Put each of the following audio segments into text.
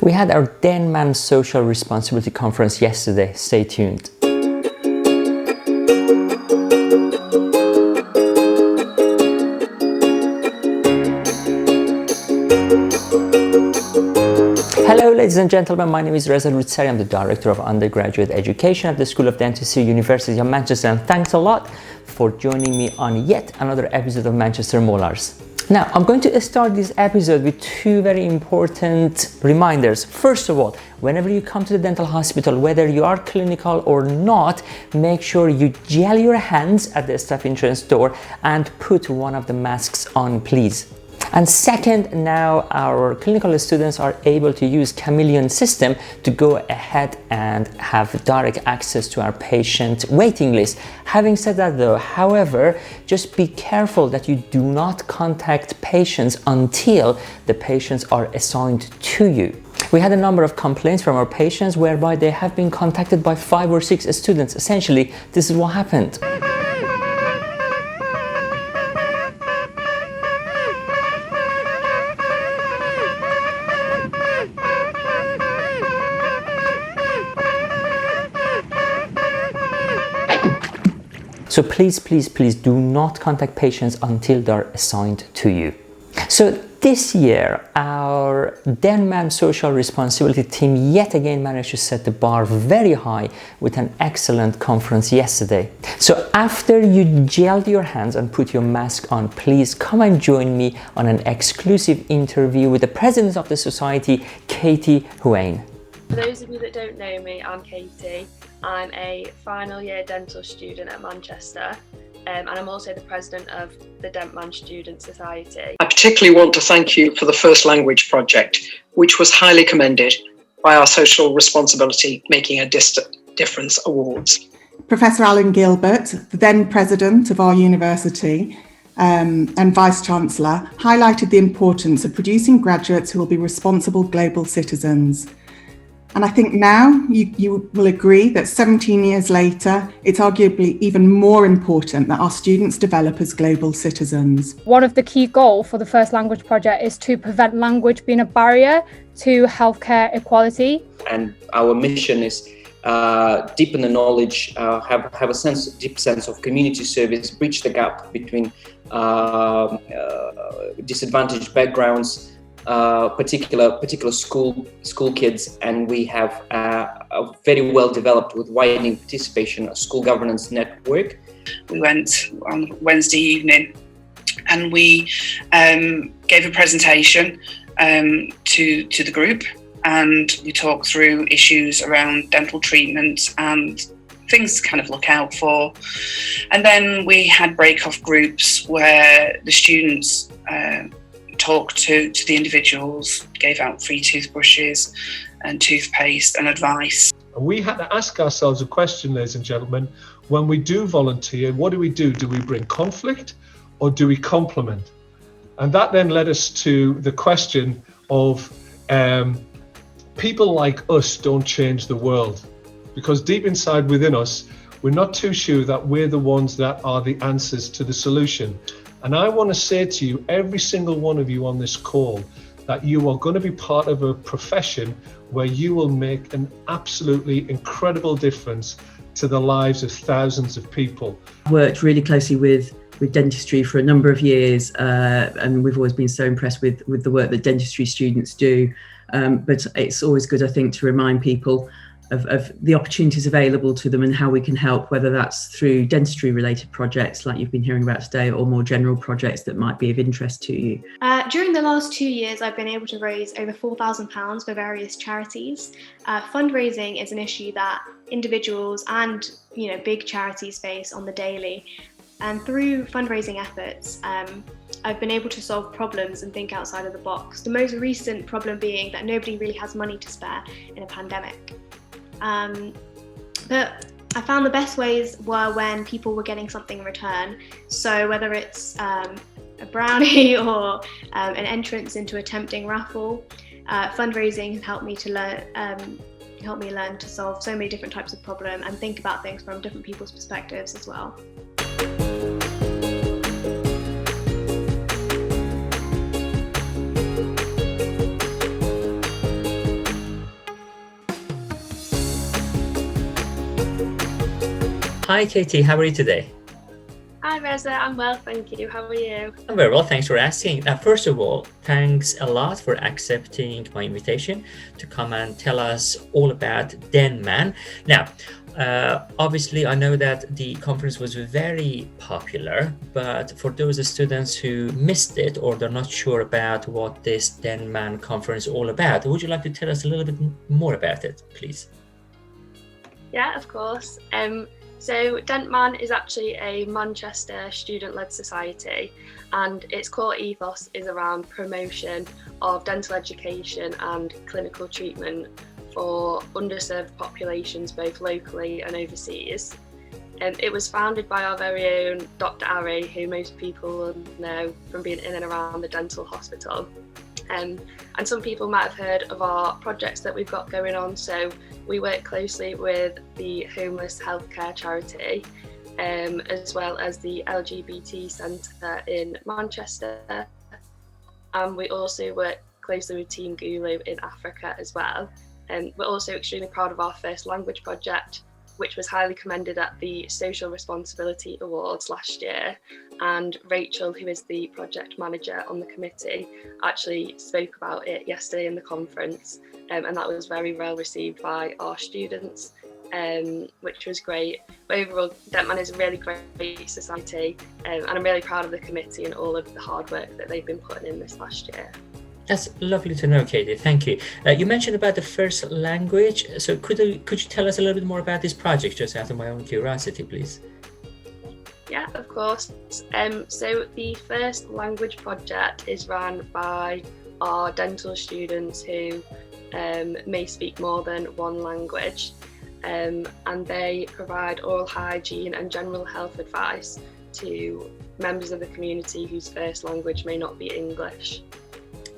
We had our DenMAN Social Responsibility Conference yesterday. Stay tuned. Hello ladies and gentlemen, my name is Reza Roudsari. I'm the Director of Undergraduate Education at the School of Dentistry, University of Manchester, and thanks a lot for joining me on yet another episode of Manchester Molars. Now, I'm going to start this episode with two very important reminders. First of all, whenever you come to the dental hospital, whether you are clinical or not, make sure you gel your hands at the staff entrance door and put one of the masks on, please. And second, now our clinical students are able to use Chameleon system to go ahead and have direct access to our patient waiting list. Having said that though, however, just be careful that you do not contact patients until the patients are assigned to you. We had a number of complaints from our patients whereby they have been contacted by 5 or 6 students. Essentially, this is what happened. So please do not contact patients until they're assigned to you. So this year, our DenMAN Social Responsibility team yet again managed to set the bar very high with an excellent conference yesterday. So after you gelled your hands and put your mask on, please come and join me on an exclusive interview with the President of the Society, Katie Huane. For those of you that don't know me, I'm Katie. I'm a final year dental student at Manchester, and I'm also the president of the DenMAN Student Society. I particularly want to thank you for the First Language project, which was highly commended by our Social Responsibility Making a Difference Awards. Professor Alan Gilbert, the then president of our university and vice-chancellor, highlighted the importance of producing graduates who will be responsible global citizens. And I think now you will agree that 17 years later, it's arguably even more important that our students develop as global citizens. One of the key goals for the First Language Project is to prevent language being a barrier to healthcare equality. And our mission is deepen the knowledge, have a deep sense of community service, bridge the gap between disadvantaged backgrounds, particular school kids, and we have a very well developed with widening participation a school governance network. We went on Wednesday evening and we gave a presentation to the group, and we talked through issues around dental treatment and things to kind of look out for. And then we had break-off groups where the students talked to the individuals, gave out free toothbrushes and toothpaste and advice. We had to ask ourselves a question, ladies and gentlemen, when we do volunteer, what do we do? Do we bring conflict or do we complement? And that then led us to the question of people like us don't change the world, because deep inside within us, we're not too sure that we're the ones that are the answers to the solution. And I want to say to you, every single one of you on this call, that you are going to be part of a profession where you will make an absolutely incredible difference to the lives of thousands of people. Worked really closely with dentistry for a number of years, and we've always been so impressed with the work that dentistry students do. But it's always good, I think, to remind people of the opportunities available to them and how we can help, whether that's through dentistry related projects like you've been hearing about today, or more general projects that might be of interest to you. During the last 2 years, I've been able to raise over £4,000 for various charities. Fundraising is an issue that individuals and big charities face on the daily. And through fundraising efforts, I've been able to solve problems and think outside of the box. The most recent problem being that nobody really has money to spare in a pandemic. But I found the best ways were when people were getting something in return. So whether it's a brownie or an entrance into a tempting raffle, fundraising has helped me to learn to solve so many different types of problem and think about things from different people's perspectives as well. Hi Katie, how are you today? Hi Reza, I'm well, thank you. How are you? I'm very well, thanks for asking. Now, first of all, thanks a lot for accepting my invitation to come and tell us all about DenMAN. Now, obviously, I know that the conference was very popular, but for those students who missed it or they're not sure about what this DenMAN conference is all about, would you like to tell us a little bit more about it, please? Yeah, of course. So DenMAN is actually a Manchester student-led society, and its core ethos is around promotion of dental education and clinical treatment for underserved populations both locally and overseas. It was founded by our very own Dr. Ari, who most people will know from being in and around the dental hospital. And some people might have heard of our projects that we've got going on. So we work closely with the Homeless Healthcare Charity, as well as the LGBT Centre in Manchester. And we also work closely with Team Gulu in Africa as well. We're also extremely proud of our first language project, which was highly commended at the Social Responsibility Awards last year. And Rachel, who is the project manager on the committee, actually spoke about it yesterday in the conference, and that was very well received by our students, which was great. But overall, DenMAN is a really great society, and I'm really proud of the committee and all of the hard work that they've been putting in this last year. That's lovely to know, Katie. Thank you. You mentioned about the first language. So could you tell us a little bit more about this project, just out of my own curiosity, please? Yeah, of course. So the first language project is run by our dental students who may speak more than one language, and they provide oral hygiene and general health advice to members of the community whose first language may not be English.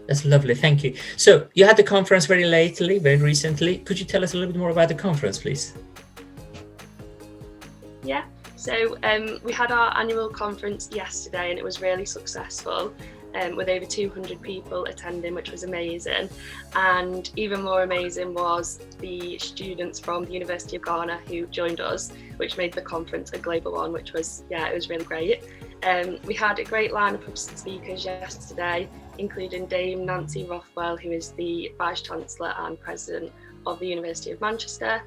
That's lovely, thank you. So you had the conference very recently. Could you tell us a little bit more about the conference, please? Yeah, so we had our annual conference yesterday and it was really successful, with over 200 people attending, which was amazing. And even more amazing was the students from the University of Ghana who joined us, which made the conference a global one, which was, it was really great. We had a great lineup of speakers yesterday, including Dame Nancy Rothwell, who is the Vice-Chancellor and President of the University of Manchester.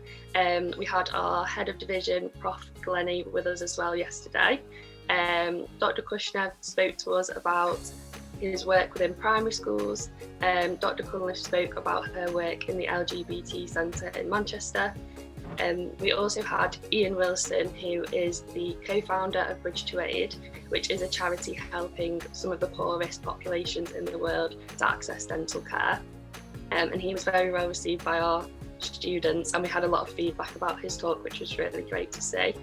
We had our Head of Division, Prof Glennie, with us as well yesterday. Dr Kushner spoke to us about his work within primary schools. Dr Cunliffe spoke about her work in the LGBT Centre in Manchester. We also had Ian Wilson, who is the co-founder of Bridge to Aid, which is a charity helping some of the poorest populations in the world to access dental care. And he was very well received by our students, and we had a lot of feedback about his talk, which was really great to see.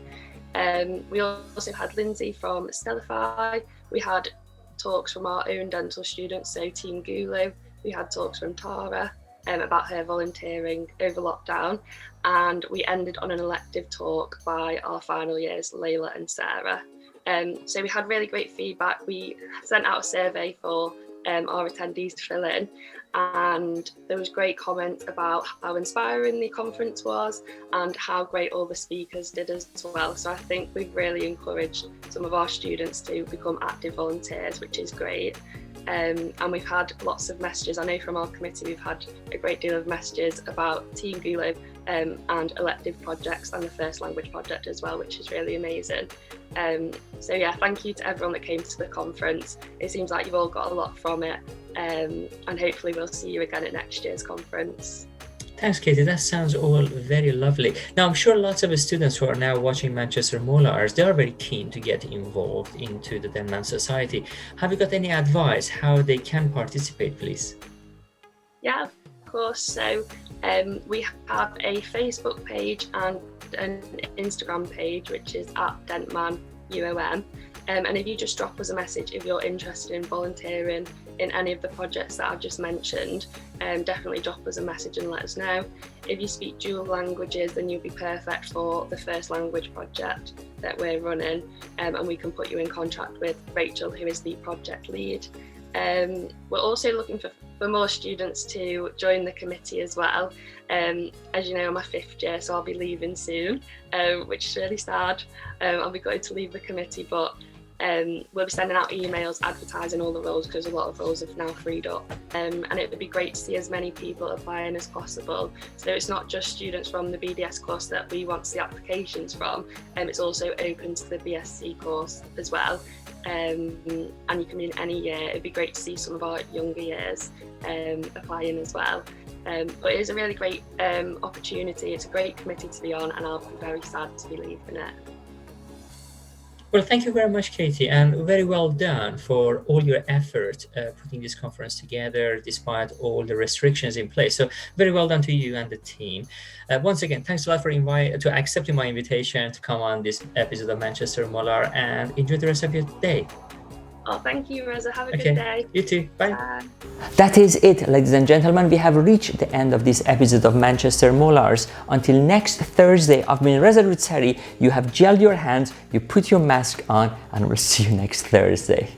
We also had Lindsay from Stellify. We had talks from our own dental students, so Team Gulu. We had talks from Tara about her volunteering over lockdown, and we ended on an elective talk by our final years, Layla and Sarah. So we had really great feedback. We sent out a survey for our attendees to fill in, and there was great comments about how inspiring the conference was and how great all the speakers did as well. So I think we've really encouraged some of our students to become active volunteers, which is great. And we've had lots of messages. I know from our committee we've had a great deal of messages about Team Gulu and elective projects and the first language project as well, which is really amazing. So yeah, thank you to everyone that came to the conference. It seems like you've all got a lot from it, and hopefully we'll see you again at next year's conference. Thanks, Katie. That sounds all very lovely. Now, I'm sure lots of students who are now watching Manchester Molars, they are very keen to get involved into the DenMAN Society. Have you got any advice how they can participate, please? Yeah, of course. So we have a Facebook page and an Instagram page, which is at DenMAN UOM. And if you just drop us a message if you're interested in volunteering in any of the projects that I've just mentioned, definitely drop us a message and let us know. If you speak dual languages, then you'll be perfect for the first language project that we're running, and we can put you in contact with Rachel, who is the project lead. We're also looking for more students to join the committee as well. As you know, I'm a 5th year, so I'll be leaving soon, which is really sad. I'll be going to leave the committee, but we'll be sending out emails advertising all the roles, because a lot of roles have now freed up, and it would be great to see as many people applying as possible. So it's not just students from the BDS course that we want to see applications from, it's also open to the BSc course as well. And you can be in any year. It'd be great to see some of our younger years applying as well. But it is a really great opportunity. It's a great committee to be on, and I'll be very sad to be leaving it. Well, thank you very much, Katie, and very well done for all your effort putting this conference together despite all the restrictions in place. So very well done to you and the team. Once again, thanks a lot for accepting my invitation to come on this episode of Manchester Molar, and enjoy the rest of your day. Oh, thank you, Reza. Have a good day. You too. Bye. Bye. That is it, ladies and gentlemen. We have reached the end of this episode of Manchester Molars. Until next Thursday, I've been Reza Roudsari. You have gelled your hands, you put your mask on, and we'll see you next Thursday.